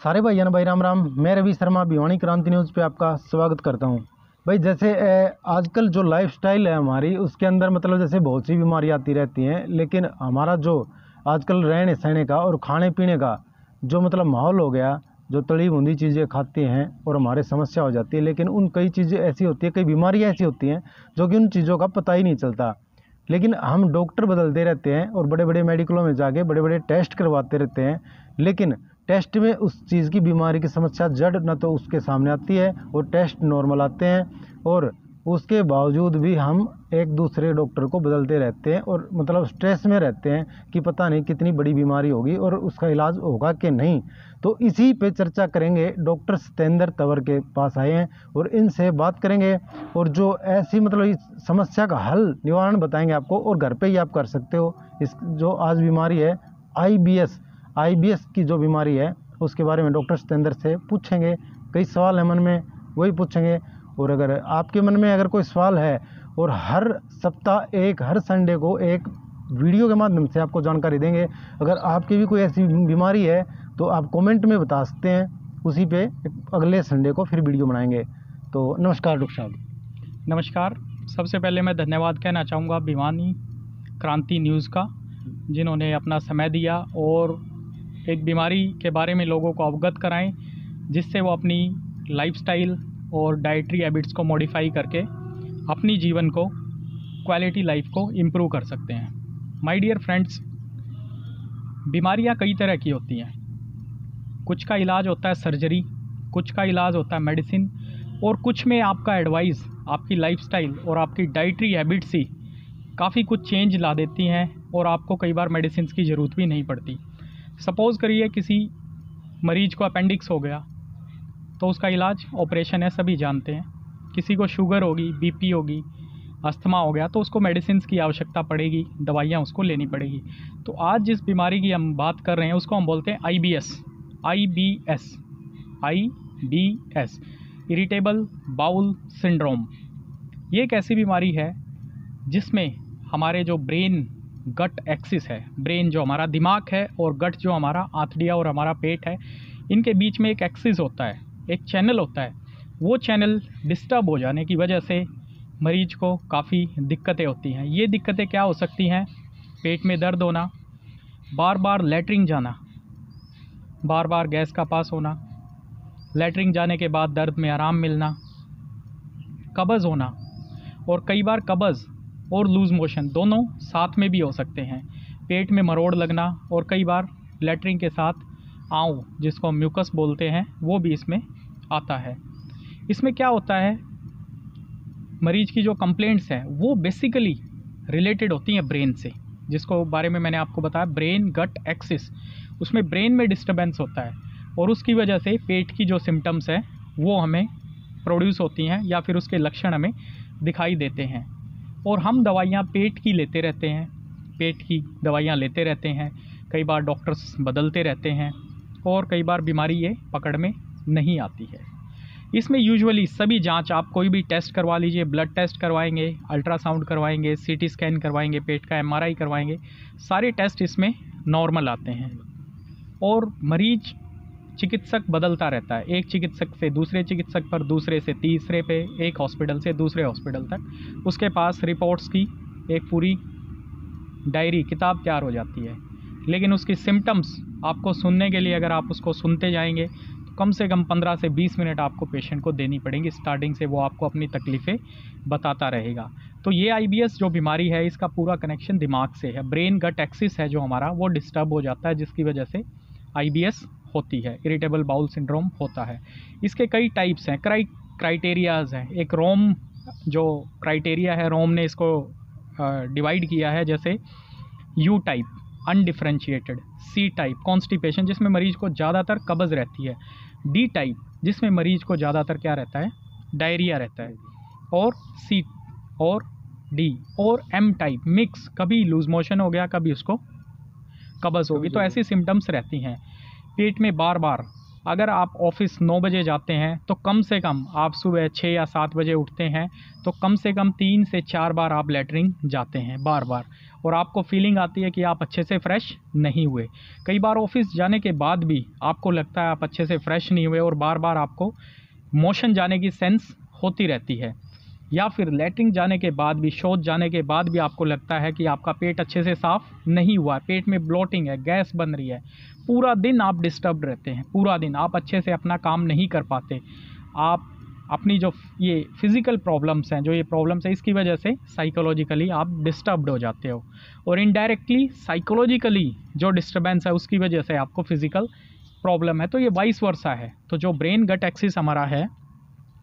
सारे भाइयों भाई राम राम। मैं रवि शर्मा भिवानी क्रांति न्यूज़ पे आपका स्वागत करता हूं। भाई जैसे आजकल जो लाइफस्टाइल है हमारी, उसके अंदर मतलब जैसे बहुत सी बीमारी आती रहती हैं, लेकिन हमारा जो आजकल रहने सहने का और खाने पीने का जो मतलब माहौल हो गया, जो तली भुनी चीज़ें खाते हैं और हमारे समस्या हो जाती है। लेकिन उन कई चीज़ें ऐसी होती है, कई बीमारियाँ ऐसी होती हैं जो कि उन चीज़ों का पता ही नहीं चलता। लेकिन हम डॉक्टर बदलते रहते हैं और बड़े बड़े मेडिकलों में जाके बड़े बड़े टेस्ट करवाते रहते हैं, लेकिन टेस्ट में उस चीज़ की बीमारी की समस्या जड़ न तो उसके सामने आती है और टेस्ट नॉर्मल आते हैं, और उसके बावजूद भी हम एक दूसरे डॉक्टर को बदलते रहते हैं और मतलब स्ट्रेस में रहते हैं कि पता नहीं कितनी बड़ी बीमारी होगी और उसका इलाज होगा कि नहीं। तो इसी पे चर्चा करेंगे। डॉक्टर सतेंद्र तंवर के पास आए हैं और इनसे बात करेंगे और जो ऐसी मतलब इस समस्या का हल निवारण बताएंगे आपको, और घर पे ही आप कर सकते हो। इस जो आज बीमारी है आईबीएस की जो बीमारी है उसके बारे में डॉक्टर सतेंद्र से पूछेंगे। कई सवाल है मन में, वही पूछेंगे। और अगर आपके मन में अगर कोई सवाल है, और हर सप्ताह हर संडे को एक वीडियो के माध्यम से आपको जानकारी देंगे। अगर आपकी भी कोई ऐसी बीमारी है तो आप कमेंट में बता सकते हैं, उसी पे अगले संडे को फिर वीडियो बनाएंगे। तो नमस्कार डॉक्टर साहब। नमस्कार। सबसे पहले मैं धन्यवाद कहना चाहूँगा भिवानी क्रांति न्यूज़ का, जिन्होंने अपना समय दिया और एक बीमारी के बारे में लोगों को अवगत कराएं, जिससे वो अपनी लाइफस्टाइल और डाइटरी हैबिट्स को मॉडिफाई करके अपनी जीवन को, क्वालिटी लाइफ को इम्प्रूव कर सकते हैं। माय डियर फ्रेंड्स, बीमारियां कई तरह की होती हैं। कुछ का इलाज होता है सर्जरी, कुछ का इलाज होता है मेडिसिन, और कुछ में आपका एडवाइस, आपकी लाइफस्टाइल और आपकी डाइटरी हैबिट्स ही काफ़ी कुछ चेंज ला देती हैं और आपको कई बार मेडिसिन की ज़रूरत भी नहीं पड़ती। सपोज़ करिए किसी मरीज को अपेंडिक्स हो गया तो उसका इलाज ऑपरेशन है, सभी जानते हैं। किसी को शुगर होगी, बीपी होगी, अस्थमा हो गया तो उसको मेडिसिन की आवश्यकता पड़ेगी, दवाइयाँ उसको लेनी पड़ेगी। तो आज जिस बीमारी की हम बात कर रहे हैं उसको हम बोलते हैं आईबीएस, इरिटेबल बाउल सिंड्रोम। ये एक ऐसी बीमारी है जिसमें हमारे जो ब्रेन गट एक्सिस है, ब्रेन जो हमारा दिमाग है और गट जो हमारा आंतड़िया और हमारा पेट है, इनके बीच में एक एक्सिस होता है, एक चैनल होता है। वो चैनल डिस्टर्ब हो जाने की वजह से मरीज को काफ़ी दिक्कतें होती हैं। ये दिक्कतें क्या हो सकती हैं? पेट में दर्द होना, बार बार लैट्रिन जाना, बार बार गैस का पास होना, लैट्रिन जाने के बाद दर्द में आराम मिलना, कब्ज़ होना, और कई बार कब्ज़ और लूज़ मोशन दोनों साथ में भी हो सकते हैं। पेट में मरोड़ लगना, और कई बार लैट्रिन के साथ आंव, जिसको हम म्यूकस बोलते हैं, वो भी इसमें आता है। इसमें क्या होता है, मरीज की जो कंप्लेंट्स हैं वो बेसिकली रिलेटेड होती हैं ब्रेन से, जिसको बारे में मैंने आपको बताया, ब्रेन गट एक्सिस। उसमें ब्रेन में डिस्टर्बेंस होता है और उसकी वजह से पेट की जो सिम्टम्स हैं वो हमें प्रोड्यूस होती हैं या फिर उसके लक्षण हमें दिखाई देते हैं। और हम दवाइयाँ पेट की लेते रहते हैं, पेट की दवाइयाँ लेते रहते हैं। कई बार डॉक्टर्स बदलते रहते हैं और कई बार बीमारी ये पकड़ में नहीं आती है। इसमें यूजुअली सभी जांच, आप कोई भी टेस्ट करवा लीजिए, ब्लड टेस्ट करवाएंगे, अल्ट्रासाउंड करवाएंगे, सीटी स्कैन करवाएंगे, पेट का एमआरआई करवाएंगे, सारे टेस्ट इसमें नॉर्मल आते हैं। और मरीज, चिकित्सक बदलता रहता है, एक चिकित्सक से दूसरे चिकित्सक पर, दूसरे से तीसरे पे, एक हॉस्पिटल से दूसरे हॉस्पिटल तक उसके पास रिपोर्ट्स की एक पूरी डायरी, किताब तैयार हो जाती है। लेकिन उसकी सिम्टम्स आपको सुनने के लिए, अगर आप उसको सुनते जाएंगे तो कम से कम 15 से 20 मिनट आपको पेशेंट को देनी पड़ेंगी। स्टार्टिंग से वो आपको अपनी तकलीफ़ें बताता रहेगा। तो ये आईबीएस जो बीमारी है, इसका पूरा कनेक्शन दिमाग से है। ब्रेन गट एक्सिस है जो हमारा, वो डिस्टर्ब हो जाता है, जिसकी वजह से आईबीएस होती है, इरिटेबल बाउल सिंड्रोम होता है। इसके कई टाइप्स हैं, क्राइटेरियाज़ हैं। एक रोम जो क्राइटेरिया है, रोम ने इसको डिवाइड किया है, जैसे U type undifferentiated, C type constipation, जिसमें मरीज को ज़्यादातर कब्ज़ रहती है, डी टाइप जिसमें मरीज को ज़्यादातर क्या रहता है, डायरिया रहता है, और सी और डी, और एम टाइप मिक्स, कभी लूज मोशन हो गया, कभी उसको कब्ज़ होगी। तो ऐसी सिम्टम्स रहती हैं। पेट में बार बार अगर आप ऑफिस 9 बजे जाते हैं तो कम से कम आप सुबह 6 या 7 बजे उठते हैं तो कम से कम 3 से 4 बार आप लेटरिन जाते हैं बार बार, और आपको फीलिंग आती है कि आप अच्छे से फ्रेश नहीं हुए। कई बार ऑफिस जाने के बाद भी आपको लगता है आप अच्छे से फ्रेश नहीं हुए और बार बार आपको मोशन जाने की सेंस होती रहती है, या फिर लेटरिन जाने के बाद भी, शौच जाने के बाद भी आपको लगता है कि आपका पेट अच्छे से साफ़ नहीं हुआ, पेट में ब्लोटिंग है, गैस बन रही है, पूरा दिन आप डिस्टर्ब रहते हैं, पूरा दिन आप अच्छे से अपना काम नहीं कर पाते, आप अपनी जो ये फिज़िकल प्रॉब्लम्स हैं, जो ये प्रॉब्लम्स हैं, इसकी वजह से साइकोलॉजिकली आप डिस्टर्ब्ड हो जाते हो, और इनडायरेक्टली साइकोलॉजिकली जो डिस्टर्बेंस है उसकी वजह से आपको फिज़िकल प्रॉब्लम है। तो ये वाइस वर्सा है। तो जो ब्रेन गट एक्सिस हमारा है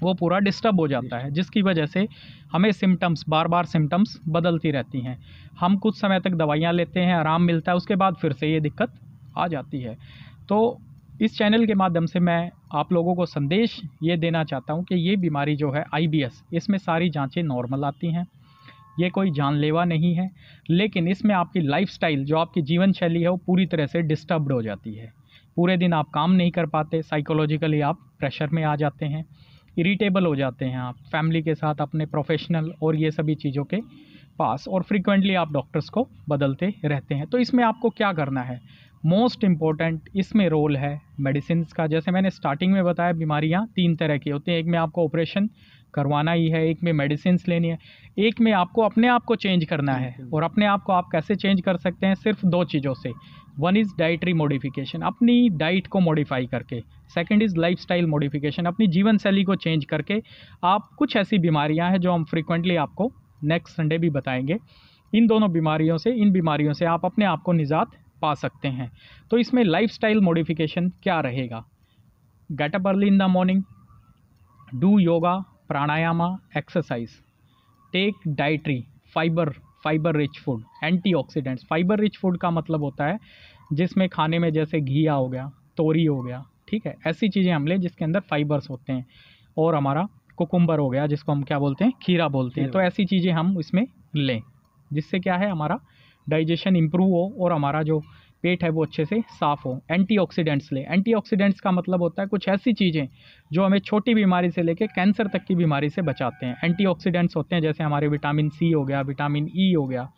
वो पूरा डिस्टर्ब हो जाता है, जिसकी वजह से हमें सिम्टम्स, बार बार सिम्टम्स बदलती रहती हैं। हम कुछ समय तक दवाइयाँ लेते हैं, आराम मिलता है, उसके बाद फिर से ये दिक्कत आ जाती है। तो इस चैनल के माध्यम से मैं आप लोगों को संदेश ये देना चाहता हूँ कि ये बीमारी जो है IBS, इसमें सारी जांचें नॉर्मल आती हैं, ये कोई जानलेवा नहीं है, लेकिन इसमें आपकी लाइफस्टाइल, जो आपकी जीवन शैली है, वो पूरी तरह से डिस्टर्ब्ड हो जाती है। पूरे दिन आप काम नहीं कर पाते, साइकोलॉजिकली आप प्रेशर में आ जाते हैं, इरिटेबल हो जाते हैं आप फैमिली के साथ, अपने प्रोफेशनल और ये सभी चीज़ों के पास, और फ्रीक्वेंटली आप डॉक्टर्स को बदलते रहते हैं। तो इसमें आपको क्या करना है? मोस्ट इम्पॉर्टेंट इसमें रोल है मेडिसिन का। जैसे मैंने स्टार्टिंग में बताया, बीमारियां 3 तरह की होती हैं, एक में आपको ऑपरेशन करवाना ही है, एक में मेडिसिन लेनी है, एक में आपको अपने आप को चेंज करना है। और अपने आप को आप कैसे चेंज कर सकते हैं? सिर्फ 2 चीज़ों से। वन इज़ डाइटरी मॉडिफिकेशन, अपनी डाइट को मॉडिफाई करके। सेकंड इज़ लाइफस्टाइल मॉडिफिकेशन, अपनी जीवन शैली को चेंज करके। आप कुछ ऐसी बीमारियां हैं जो हम फ्रीक्वेंटली आपको नेक्स्ट संडे भी बताएंगे, इन दोनों बीमारियों से, इन बीमारियों से आप अपने आप को निजात पा सकते हैं। तो इसमें लाइफस्टाइल मॉडिफिकेशन क्या रहेगा? Get up early in the morning, do yoga, pranayama, exercise, take dietary fibre rich food, antioxidants. Fibre rich food का मतलब होता है जिसमें खाने में जैसे घिया हो गया, तोरी हो गया, ठीक है, ऐसी चीज़ें हम लें जिसके अंदर फाइबर्स होते हैं। और हमारा कुकुम्बर हो गया, जिसको हम क्या बोलते हैं? खीरा बोलते हैं। तो ऐसी चीज़ें हम इसमें लें जिससे क्या है, हमारा डाइजेशन इंप्रूव हो और हमारा जो पेट है वो अच्छे से साफ़ हो। एंटीऑक्सीडेंट्स लें। एंटीऑक्सीडेंट्स का मतलब होता है कुछ ऐसी चीज़ें जो हमें छोटी बीमारी से लेकर कैंसर तक की बीमारी से बचाते हैं। एंटीऑक्सीडेंट्स होते हैं जैसे हमारे विटामिन C हो गया, विटामिन E हो गया,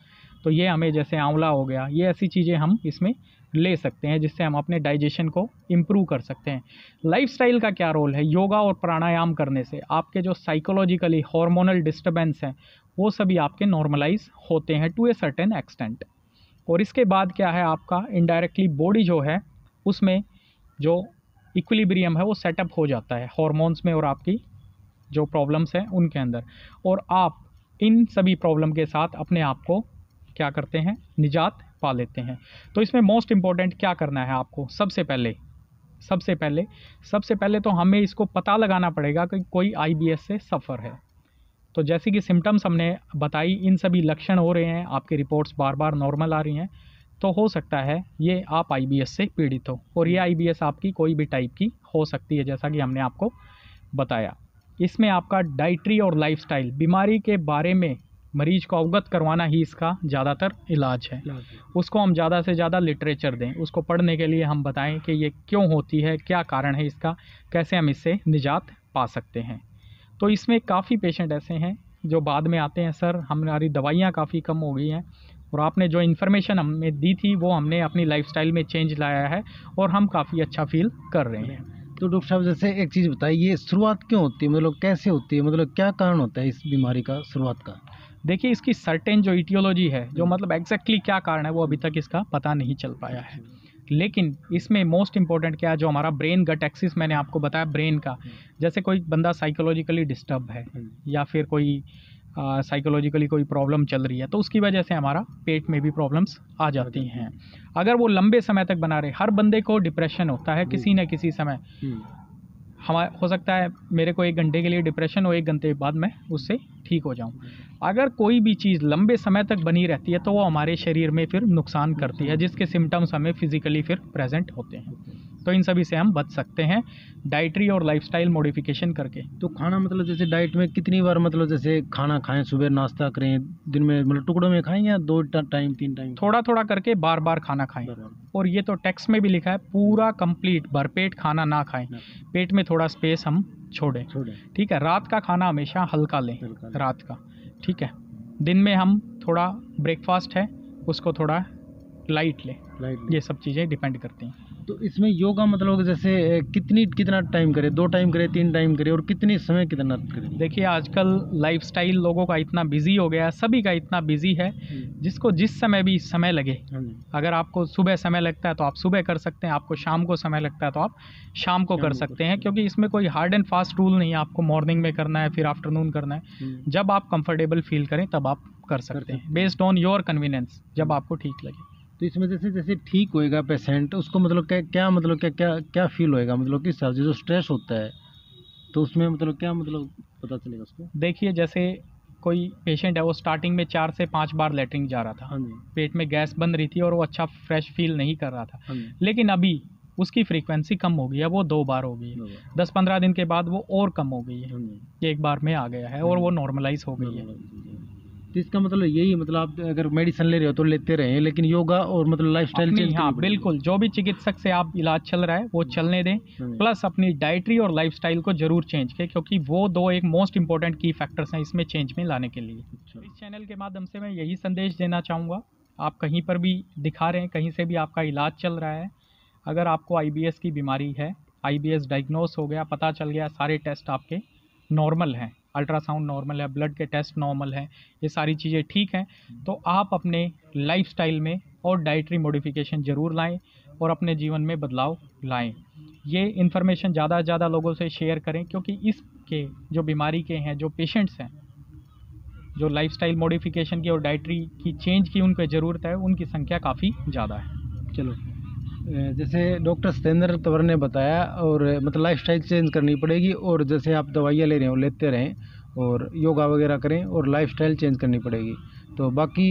तो ये हमें, जैसे आंवला हो गया, ये ऐसी चीज़ें हम इसमें ले सकते हैं जिससे हम अपने डाइजेशन को इम्प्रूव कर सकते हैं। लाइफस्टाइल का क्या रोल है? योगा और प्राणायाम करने से आपके जो साइकोलॉजिकली हार्मोनल डिस्टर्बेंस हैं वो सभी आपके नॉर्मलाइज होते हैं टू ए सर्टेन एक्सटेंट। और इसके बाद क्या है, आपका इनडायरेक्टली बॉडी जो है उसमें जो इक्विलिब्रियम है वो सेटअप हो जाता है हार्मोन्स में और आपकी जो प्रॉब्लम्स हैं उनके अंदर, और आप इन सभी प्रॉब्लम के साथ अपने आप को क्या करते हैं? निजात पा लेते हैं। तो इसमें मोस्ट इम्पॉर्टेंट क्या करना है आपको? सबसे पहले तो हमें इसको पता लगाना पड़ेगा कि कोई IBS से सफ़र है। तो जैसे कि सिम्टम्स हमने बताई, इन सभी लक्षण हो रहे हैं, आपकी रिपोर्ट्स बार बार नॉर्मल आ रही हैं, तो हो सकता है ये आप IBS से पीड़ित हो। और ये IBS आपकी कोई भी टाइप की हो सकती है, जैसा कि हमने आपको बताया। इसमें आपका डाइटरी और लाइफस्टाइल, बीमारी के बारे में मरीज को अवगत करवाना ही इसका ज़्यादातर इलाज है। उसको हम ज़्यादा से ज़्यादा लिटरेचर दें, उसको पढ़ने के लिए हम बताएं कि ये क्यों होती है, क्या कारण है इसका, कैसे हम इससे निजात पा सकते हैं। तो इसमें काफ़ी पेशेंट ऐसे हैं जो बाद में आते हैं, सर हमारी दवाइयाँ काफ़ी कम हो गई हैं और आपने जो इन्फॉर्मेशन हमें दी थी वो हमने अपनी लाइफस्टाइल में चेंज लाया है और हम काफ़ी अच्छा फील कर रहे हैं। तो डॉक्टर साहब, जैसे एक चीज़ बताइए, ये शुरुआत क्यों होती है, मतलब कैसे होती है, मतलब क्या कारण होता है इस बीमारी का शुरुआत का? देखिए, इसकी सर्टेन जो इटियोलॉजी है, जो मतलब एग्जैक्टली क्या कारण है, वो अभी तक इसका पता नहीं चल पाया है। लेकिन इसमें मोस्ट इम्पॉर्टेंट क्या है, जो हमारा ब्रेन गट एक्सिस मैंने आपको बताया ब्रेन का, जैसे कोई बंदा साइकोलॉजिकली डिस्टर्ब है या फिर कोई साइकोलॉजिकली कोई प्रॉब्लम चल रही है, तो उसकी वजह से हमारा पेट में भी प्रॉब्लम्स आ जाती हैं। अगर वो लंबे समय तक बना रहे, हर बंदे को डिप्रेशन होता है किसी न किसी समय। हो सकता है मेरे को 1 घंटे के लिए डिप्रेशन हो, 1 घंटे बाद मैं उससे ठीक हो जाऊं। अगर कोई भी चीज़ लंबे समय तक बनी रहती है तो वो हमारे शरीर में फिर नुकसान करती है, जिसके सिम्टम्स हमें फिजिकली फिर प्रेजेंट होते हैं। तो इन सभी से हम बच सकते हैं डाइटरी और लाइफस्टाइल मॉडिफिकेशन करके। तो खाना मतलब जैसे डाइट में कितनी बार मतलब जैसे खाना खाएं, सुबह नाश्ता करें, दिन में मतलब टुकड़ों में खाएं या 2 टाइम 3 टाइम? थोड़ा थोड़ा करके बार बार खाना खाएं। और ये तो टेक्स्ट में भी लिखा है, पूरा कंप्लीट भरपेट खाना ना खाएं, पेट में थोड़ा स्पेस हम छोड़ें। ठीक है। रात का खाना हमेशा हल्का लें, रात का। ठीक है। दिन में हम थोड़ा ब्रेकफास्ट है उसको थोड़ा लाइट लें। ये सब चीज़ें डिपेंड करती हैं। तो इसमें योगा मतलब जैसे कितना टाइम करें, 2 टाइम करें, 3 टाइम करें, और कितने समय कितना करें? देखिए आजकल लाइफस्टाइल लोगों का इतना बिजी हो गया है, सभी का इतना बिजी है, जिसको जिस समय भी समय लगे। अगर आपको सुबह समय लगता है तो आप सुबह कर सकते हैं, आपको शाम को समय लगता है तो आप शाम को कर सकते हैं, क्योंकि इसमें कोई हार्ड एंड फास्ट रूल नहीं है आपको मॉर्निंग में करना है फिर आफ्टरनून करना है। जब आप कंफर्टेबल फील करें तब आप कर सकते हैं, बेस्ड ऑन योर कन्वीनियंस, जब आपको ठीक लगे। तो इसमें जैसे ठीक होएगा पेशेंट, उसको मतलब क्या मतलब क्या फील होएगा, मतलब किस हिसाब से जो स्ट्रेस होता है तो उसमें मतलब क्या मतलब पता चलेगा उसको? देखिए जैसे कोई पेशेंट है, वो स्टार्टिंग में 4 से 5 बार लेटरिन जा रहा था, पेट में गैस बन रही थी और वो अच्छा फ्रेश फील नहीं कर रहा था, लेकिन अभी उसकी फ्रीक्वेंसी कम हो गई है, वो 2 बार हो गई है। 10-15 दिन के बाद वो और कम हो गई है, 1 बार में आ गया है और वो नॉर्मलाइज हो गई है। तो इसका मतलब यही, मतलब आप अगर मेडिसिन ले रहे हो तो लेते रहें, लेकिन योगा और मतलब लाइफस्टाइल चेंज। हाँ बिल्कुल, जो भी चिकित्सक से आप इलाज चल रहा है वो चलने दें, प्लस अपनी डाइटरी और लाइफस्टाइल को जरूर चेंज करें, क्योंकि वो 2 एक मोस्ट इंपॉर्टेंट की फैक्टर्स हैं इसमें चेंज में लाने के लिए। इस चैनल के माध्यम से मैं यही संदेश देना चाहूँगा, आप कहीं पर भी दिखा रहे हैं, कहीं से भी आपका इलाज चल रहा है, अगर आपको IBS की बीमारी है, IBS डायग्नोस हो गया, पता चल गया, सारे टेस्ट आपके नॉर्मल हैं, अल्ट्रासाउंड नॉर्मल है, ब्लड के टेस्ट नॉर्मल हैं, ये सारी चीज़ें ठीक हैं, तो आप अपने लाइफस्टाइल में और डाइटरी मॉडिफिकेशन ज़रूर लाएं और अपने जीवन में बदलाव लाएं। ये इन्फॉर्मेशन ज़्यादा से ज़्यादा लोगों से शेयर करें, क्योंकि इसके जो बीमारी के हैं, जो पेशेंट्स हैं, जो लाइफस्टाइल मॉडिफिकेशन की और डाइटरी की चेंज की उनको ज़रूरत है, उनकी संख्या काफ़ी ज़्यादा है। चलो, जैसे डॉक्टर सतेंद्र तंवर ने बताया, और मतलब लाइफस्टाइल चेंज करनी पड़ेगी, और जैसे आप दवाइयाँ ले रहे हैं वो लेते रहें, और योगा वगैरह करें, और लाइफस्टाइल चेंज करनी पड़ेगी। तो बाकी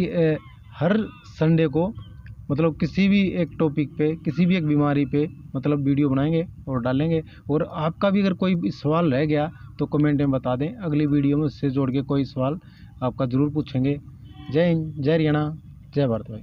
हर संडे को मतलब किसी भी एक टॉपिक पे, किसी भी एक बीमारी पे मतलब वीडियो बनाएंगे और डालेंगे। और आपका भी अगर कोई सवाल रह गया तो कमेंट में बता दें, अगली वीडियो में उससे जोड़ के कोई सवाल आपका ज़रूर पूछेंगे। जय हिंद, जय हरियाणा, जय भारत भाई।